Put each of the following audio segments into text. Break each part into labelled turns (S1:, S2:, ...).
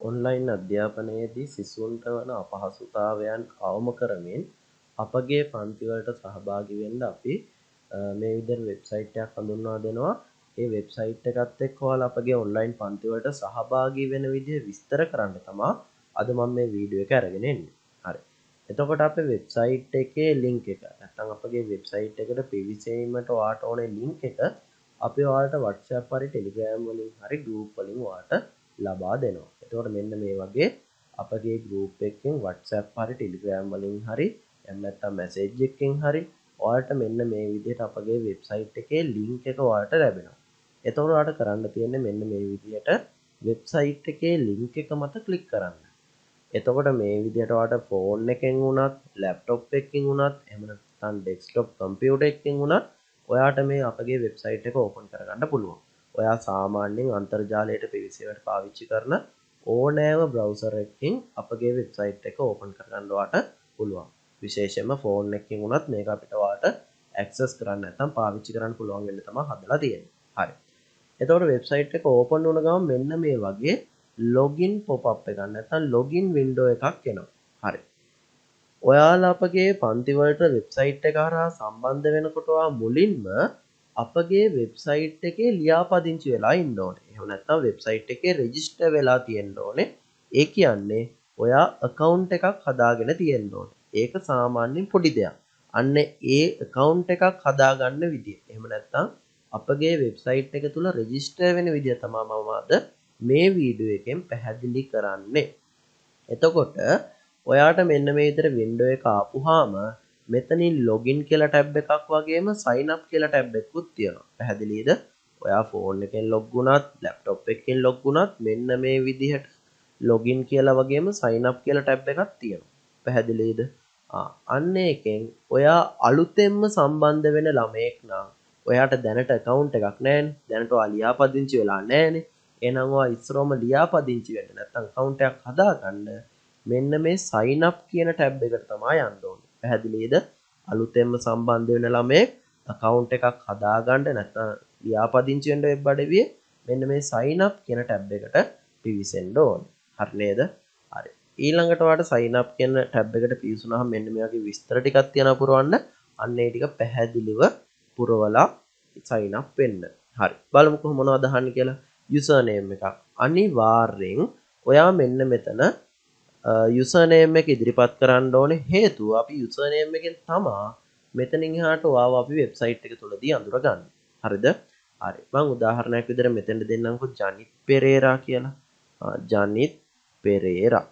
S1: Online අධ්‍යාපනයේදී සිසුන්ට වන අපහසුතාවයන් අවම කරමින් අපගේ පන්තිවලට සහභාගි වෙන්න අපි මේ විදිහට වෙබ්සයිට් එකක් හඳුන්වා දෙනවා. ඒ වෙබ්සයිට් එකත් එක්ක ඔයාලා අපගේ ඔන්ලයින් පන්තිවලට සහභාගී වෙන විදිහ විස්තර කරන්න තමයි අද මම මේ වීඩියෝ එක අරගෙන එන්නේ. හරි. එතකොට අපේ වෙබ්සයිට් එකේ link එක නැත්නම් අපගේ වෙබ්සයිට් එකට පිවිසීමට ඔයාට ඕනේ link එක අපි ඔයාලට WhatsApp හරි Telegram වලින් හරි group වලින් ඔයාලට ලබා දෙනවා. එතකොට මෙන්න මේ වගේ අපගේ group එකකින් WhatsApp හරි Telegram වලින් හරි එහෙම නැත්නම් message එකකින් හරි ඔයාලට මෙන්න මේ විදිහට අපගේ වෙබ්සයිට් එකේ link එක ඔයාලට ලැබෙනවා. එතකොට ඔයාලට කරන්න තියෙන්නේ මෙන්න මේ විදිහට වෙබ්සයිට් එකේ link එක මත ක්ලික් කරන්න. එතකොට මේ විදිහට ඔයාලට ෆෝන් එකෙන් වුණත්, ලැප්ටොප් එකකින් වුණත්, එහෙම නැත්නම් ඩෙස්ක්ටොප් කම්පියුටර් එකකින් වුණත් ඔයාට මේ අපගේ වෙබ්සයිට් එක ඕපන් කරගන්න පුළුවන්. ඔයා සාමාන්‍යයෙන් අන්තර්ජාලයට පිවිසීමට පාවිච්චි කරන ඕනෑම බ්‍රවුසර් එකකින් අපගේ වෙබ්සයිට් එක ඕපන් කරගන්න ඔයාට පුළුවන්. විශේෂයෙන්ම ෆෝන් එකකින් වුණත් මේක අපිට ඔයාට ඇක්සස් කරන්න නැත්නම් පාවිච්චි කරන්න පුළුවන් වෙන්න තමයි හදලා තියෙන්නේ. හරි. එතකොට වෙබ්සයිට් එක ඕපන් වුණ ගමන් මෙන්න මේ වගේ login pop-up එකක් නැත්නම් login window එකක් එනවා. හරි. ඔයාලා අපගේ පන්තිවලට වෙබ්සයිට් එක හරහා සම්බන්ධ වෙනකොට ඔයා මුලින්ම අපගේ වෙබ්සයිට් එකේ ලියාපදිංචි වෙලා ඉන්න ඕනේ. එහෙම නැත්නම් වෙබ්සයිට් එකේ රෙජිස්ටර් වෙලා තියෙන්න ඕනේ. ඒ කියන්නේ ඔයා account එකක් හදාගෙන තියෙන්න ඕනේ. ඒක සාමාන්‍යයෙන් පොඩි දෙයක්. අන්න ඒ account එකක් හදාගන්න විදිය. එහෙම නැත්නම් අපගේ වෙබ්සයිට් එක තුල රෙජිස්ටර් වෙන විදිය තමයි මම අද මේ වීඩියෝ එකෙන් පැහැදිලි කරන්නේ. එතකොට ඔයාට මෙන්න මේ විදිහට වින්ඩෝ එක ආපුහාම මෙතනින් login කියලා ටැබ් එකක් වගේම sign up කියලා ටැබ් එකකුත් තියෙනවා. පැහැදිලිද? ඔයා ෆෝන් එකෙන් log වුණත්, laptop එකකින් log වුණත් මෙන්න මේ විදිහට login කියලා වගේම sign up කියලා ටැබ් එකක් තියෙනවා. පැහැදිලිද? අන්න ඒකෙන් ඔයා අලුතෙන්ම සම්බන්ධ වෙන ළමයෙක් නම් ඔයාට දැනට account එකක් නැහැනේ. දැනට ඔයා ලියාපදිංචි වෙලා නැහැනේ. එහෙනම් ඔයා ඉස්සරවම ලියාපදිංචි වෙන්න නැත්නම් account එකක් හදාගන්න මෙන්න මේ sign up කියන ටැබ් එකට තමයි යන්න ඕනේ. පැහැදිලිද? අලුතෙන්ම සම්බන්ධ වෙන ළමයෙක් account එකක් හදාගන්න නැත්නම් ලියාපදිංචි වෙන්න වෙබ් අඩවියේ මෙන්න මේ sign up කියන ටැබ් එකට පිවිසෙන්න ඕනේ. හරි නේද? හරි. ඊළඟට ඔයාලට sign up කියන ටැබ් එකට පිවිසුනහම මෙන්න මේ වගේ විස්තර ටිකක් තියෙනවා පුරවන්න. අන්න ඒ ටික පැහැදිලිව පුරවලා sign up වෙන්න. හරි. බලමු කොහොම මොනවද අහන්නේ කියලා. username එකක්. අනිවාර්යෙන් ඔයා මෙන්න මෙතන යුසර්නේම් එක ඉදිරිපත් කරන්න ඕනේ. හේතුව අපි යුසර්නේම් එකෙන් තමා මෙතනින් එහාට ඔයාව අපි වෙබ්සයිට් එක තුලදී අඳුරගන්නේ. හරිද? හරි. මම උදාහරණයක් විදිහට මෙතෙන්ට දෙන්නම්කෝ ජනිත් පෙරේරා කියලා. ජනිත් පෙරේරා.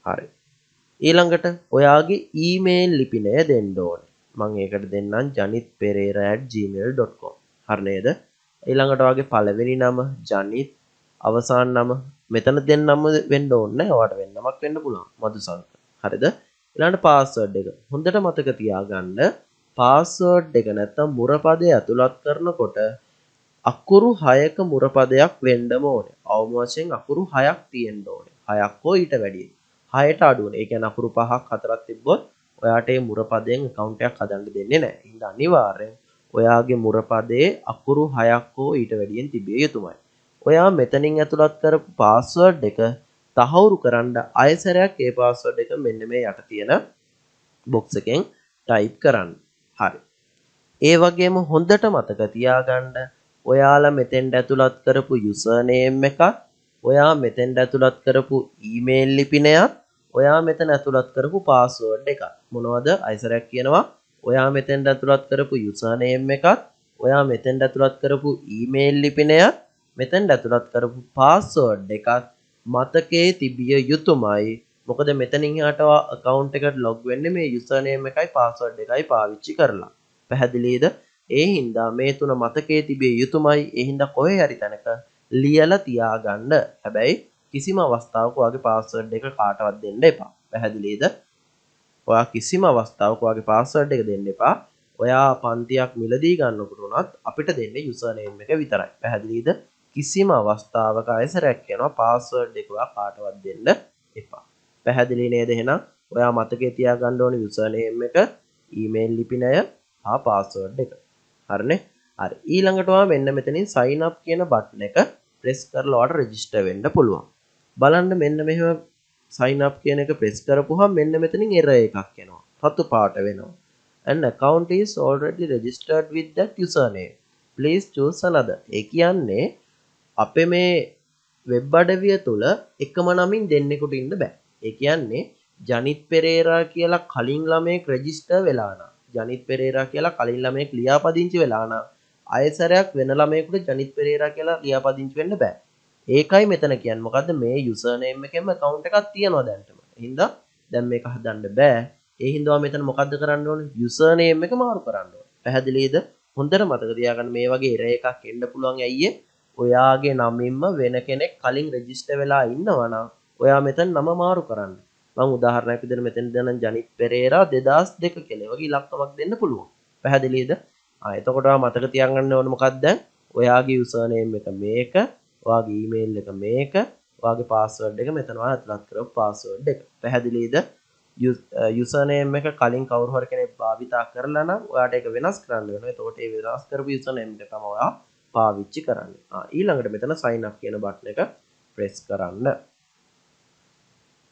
S1: හරි. ඊළඟට ඔයාගේ ඊමේල් ලිපිනය දෙන්න ඕනේ. මම ඒකට දෙන්නම් janitperera@gmail.com. හරි නේද? ඊළඟට ඔයාගේ පළවෙනි නම ජනිත්, අවසාන නම මෙතන දෙන්නම වෙන්න ඕනේ නැහැ. ඔයාට වෙන්නමක් වෙන්න පුළුවන්. මදුසංක. හරිද? ඊළඟට පාස්වර්ඩ් එක. හොඳට මතක තියාගන්න පාස්වර්ඩ් එක නැත්තම් මුරපදය ඇතුළත් කරනකොට අකුරු 6ක මුරපදයක් වෙන්නම ඕනේ. අවම වශයෙන් අකුරු 6ක් තියෙන්න ඕනේ. 6ක් හෝ ඊට වැඩිය. 6ට අඩු වෙන. ඒ කියන්නේ අකුරු 5ක් 4ක් තිබ්බොත් ඔයාට මේ මුරපදයෙන් account එකක් හදන්න දෙන්නේ නැහැ. ඒ හින්දා අනිවාර්යෙන් ඔයාගේ මුරපදයේ අකුරු 6ක් හෝ ඊට වැඩියෙන් තිබිය යුතුමයි. ඔයා මෙතනින් ඇතුළත් කරපු පාස්වර්ඩ් එක තහවුරු කරන්න ආයෙසරයක් ඒ පාස්වර්ඩ් එක මෙන්න මේ යට තියෙන බොක්ස් එකෙන් ටයිප් කරන්න. හරි. ඒ වගේම හොඳට මතක තියාගන්න ඔයාලා මෙතෙන්ට ඇතුළත් කරපු යුසර්නේම් එකත් ඔයා මෙතෙන්ට ඇතුළත් කරපු ඊමේල් ලිපිනයත් ඔයා මෙතන ඇතුළත් කරපු පාස්වර්ඩ් එකත් මොනවද? ආයෙසරයක් කියනවා. ඔයා මෙතෙන්ට ඇතුළත් කරපු යුසර්නේම් එකත් ඔයා මෙතෙන්ට ඇතුළත් කරපු ඊමේල් ලිපිනයත් මෙතෙන්ට ඇතුළත් කරපු පාස්වර්ඩ් එකත් මතකයේ තිබිය යුතුමයි. මොකද මෙතනින් එහාට account එකට log වෙන්නේ මේ username එකයි password එකයි පාවිච්චි කරලා. පැහැදිලිද? ඒ හින්දා මේ තුන මතකයේ තිබිය යුතුමයි. ඒ හින්දා කොහේ හරි තැනක ලියලා තියාගන්න. හැබැයි කිසිම අවස්ථාවක ඔයාගේ password එක කාටවත් දෙන්න එපා. පැහැදිලිද? ඔයා කිසිම අවස්ථාවක ඔයාගේ password එක දෙන්න එපා. ඔයා පන්තියක් මිලදී ගන්නකොට උනත් අපිට දෙන්නේ username එක විතරයි. පැහැදිලිද? කිසිම අවස්ථාවක ආයෙසරයක් කියනවා පාස්වර්ඩ් එක ඔයා කාටවත් දෙන්න එපා. පැහැදිලි නේද? එහෙනම් ඔයා මතකයේ තියාගන්න ඕනේ යුසර්නේම් එක, ඊමේල් ලිපිනය හා පාස්වර්ඩ් එක. හරිනේ? හරි. ඊළඟට ඔයා මෙන්න මෙතනින් sign up කියන බටන් එක ප්‍රෙස් කරලා ඔයාට රෙජිස්ටර් වෙන්න පුළුවන්. බලන්න මෙන්න මෙහෙම sign up කියන එක press කරපුවහම මෙන්න මෙතනින් error එකක් එනවා. රතු පාට වෙනවා. An account is already registered with that username. Please choose another. ඒ කියන්නේ අපේ මේ වෙබ් අඩවිය තුළ එකම නමින් දෙන්නෙකුට ඉන්න බෑ. ඒ කියන්නේ ජනිත් පෙරේරා කියලා කලින් ළමයෙක් රෙජිස්ටර් වෙලා නම් ජනිත් පෙරේරා කියලා කලින් ළමයෙක් ලියාපදිංචි වෙලා නම් ආයෙසරයක් වෙන ළමයෙකුට ජනිත් පෙරේරා කියලා ලියාපදිංචි වෙන්න බෑ. ඒකයි මෙතන කියන්නේ. මොකද්ද මේ යුසර් නේම් එකෙන්ම account එකක් තියෙනවා දැන්ටම. හින්දා දැන් මේක හදන්න බෑ. ඒ හින්දා මෙතන මොකද්ද කරන්න ඕනේ? යුසර් නේම් එක මාරු කරන්න ඕනේ. පැහැදිලිද? හොඳට මතක තියාගන්න මේ වගේ error එකක් එන්න පුළුවන් ඇයි ඔයාගේ නමින්ම වෙන කෙනෙක් කලින් රෙජිස්ටර් වෙලා ඉන්නවා නම් ඔයා මෙතන නම මාරු කරන්න. මම උදාහරණයක් විදිහට මෙතන දෙන ජනිත් පෙරේරා 2002 කියලා වගේ ඉලක්කමක් දෙන්න පුළුවන්. පැහැදිලිද? එතකොට ඔයා මතක තියාගන්න ඕනේ මොකක්ද? ඔයාගේ යුසර් නේම් එක මේක, ඔයාගේ ඊමේල් එක මේක, ඔයාගේ පාස්වර්ඩ් එක මෙතන ඔයා ඇතුළත් කරපු පාස්වර්ඩ් එක. පැහැදිලිද? යුසර් නේම් එක කලින් කවුරු හරි කෙනෙක් භාවිතා කරලා නම් ඔයාට ඒක වෙනස් කරන්න වෙනවා. එතකොට ඒ වෙනස් කරපු යුසර් නේම් එක තමයි ඔයා පාවිච්චි කරන්න. ඊළඟට මෙතන sign up කියන බටන් එක press කරන්න.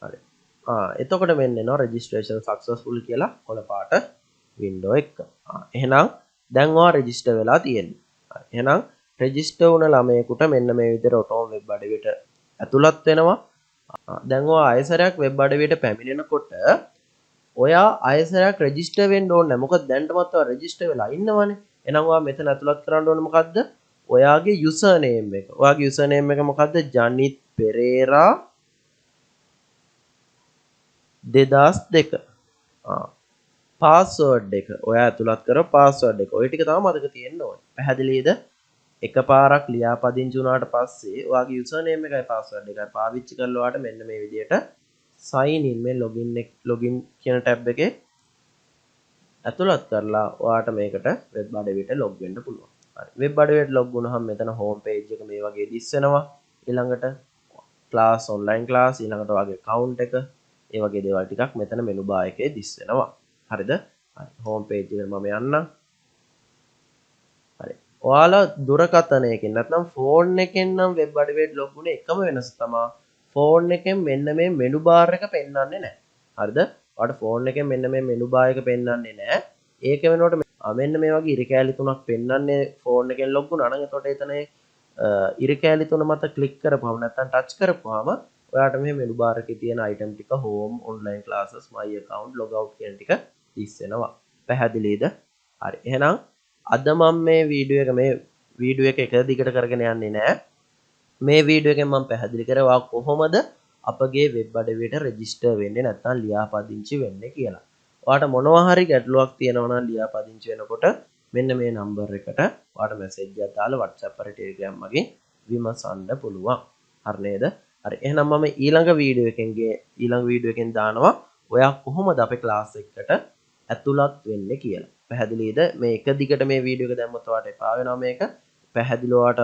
S1: හරි. එතකොට මෙන්න එනවා registration successful කියලා කොළ පාට window එක. එහෙනම් දැන් ඔයා register වෙලා තියෙන්නේ. හරි. එහෙනම් register වුණ ළමයෙකුට මෙන්න මේ විදිහට ඔටෝම වෙබ් අඩවියට ඇතුළත් වෙනවා. දැන් ඔයා ආයෙසරයක් වෙබ් අඩවියට පැමිණෙනකොට ඔයා ආයෙසරයක් register වෙන්න ඕනේ නැහැ. මොකද දැන්ටමත් ඔයා register වෙලා ඉන්නවනේ. එහෙනම් ඔයා මෙතන ඇතුළත් කරන්න ඕනේ මොකද්ද? ඔයාගේ යුසර් නේම් එක. ඔයාගේ යුසර් නේම් එක මොකද්ද? ජනිත් පෙරේරා 2002. පාස්වර්ඩ් එක. ඔයා ඇතුළත් කරපු පාස්වර්ඩ් එක. ඔය ටික තමයි මතක තියෙන්න ඕනේ. පැහැදිලිද? එකපාරක් ලියාපදිංචි වුණාට පස්සේ ඔයාගේ යුසර් නේම් එකයි පාස්වර්ඩ් එකයි පාවිච්චි කරලා ඔයාට මෙන්න මේ විදිහට sign in මේ login කියන ටැබ් එකේ ඇතුළත් කරලා ඔයාට මේකට වෙබ් අඩවියට log වෙන්න පුළුවන්. වෙබ් අඩවියට log වුණාම මෙතන home page එක මේ වගේ දිස් වෙනවා. ඊළඟට class online class ඊළඟට ඔයාගේ account එක ඒ වගේ දේවල් ටිකක් මෙතන menu bar එකේ දිස් වෙනවා. හරිද? හරි. home page එකට මම යන්නම්. හරි. ඔයාලා දුරකථනයකින් නැත්නම් ෆෝන් එකෙන් නම් වෙබ් අඩවියට log වුණේ එකම වෙනස තමයි ෆෝන් එකෙන් මෙන්න මේ menu bar එක පෙන්වන්නේ නැහැ. හරිද? ඔයාලට ෆෝන් එකෙන් මෙන්න මේ menu bar එක පෙන්වන්නේ නැහැ. ඒක වෙනකොට මෙන්න මේ වගේ ඉරි කෑලි තුනක් පෙන්වන්නේ ෆෝන් එකෙන් log වුණා නම් එතකොට එතන ඉරි කෑලි තුන මත ක්ලික් කරපුවම නැත්නම් ටච් කරපුවම ඔයාට මේ menu bar එකේ තියෙන item ටික home online classes my account log out කියන ටික දිස් වෙනවා. පැහැදිලිද? හරි. එහෙනම් අද මම මේ වීඩියෝ එක එක දිගට කරගෙන යන්නේ නැහැ. මේ වීඩියෝ එකෙන් මම පැහැදිලි කරවා කොහොමද අපගේ වෙබ් අඩවියට රෙජිස්ටර් වෙන්නේ නැත්නම් ලියාපදිංචි වෙන්නේ කියලා. ඔයාට මොනවා හරි ගැටලුවක් තියෙනවා නම් ලියාපදිංචි වෙනකොට මෙන්න මේ නම්බර් එකට ඔයාට මැසේජ් එකක් දාලා WhatsApp හරි Telegram මගින් විමසන්න පුළුවන්. හරි නේද? හරි. එහෙනම් මම ඊළඟ වීඩියෝ එකෙන් දානවා ඔයා කොහොමද අපේ ක්ලාස් එකකට ඇතුළත් වෙන්නේ කියලා. පැහැදිලිද? මේ එක දිගට මේ වීඩියෝ එක දැම්මොත් ඔයාට එපා වෙනවා මේක. පැහැදිලිව ඔයාට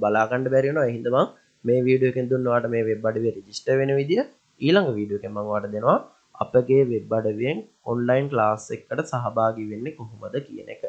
S1: බලා ගන්න බැරි වෙනවා. ඒ හින්දා මම මේ වීඩියෝ එකෙන් දුන්න ඔයාට මේ වෙබ් අඩවිය රෙජිස්ටර් වෙන විදිය ඊළඟ වීඩියෝ එකෙන් මම ඔයාලට දෙනවා අපගේ වෙබ් අඩවියෙන් ඔන්ලයින් ක්ලාස් එකකට සහභාගී වෙන්නේ කොහොමද කියන එක.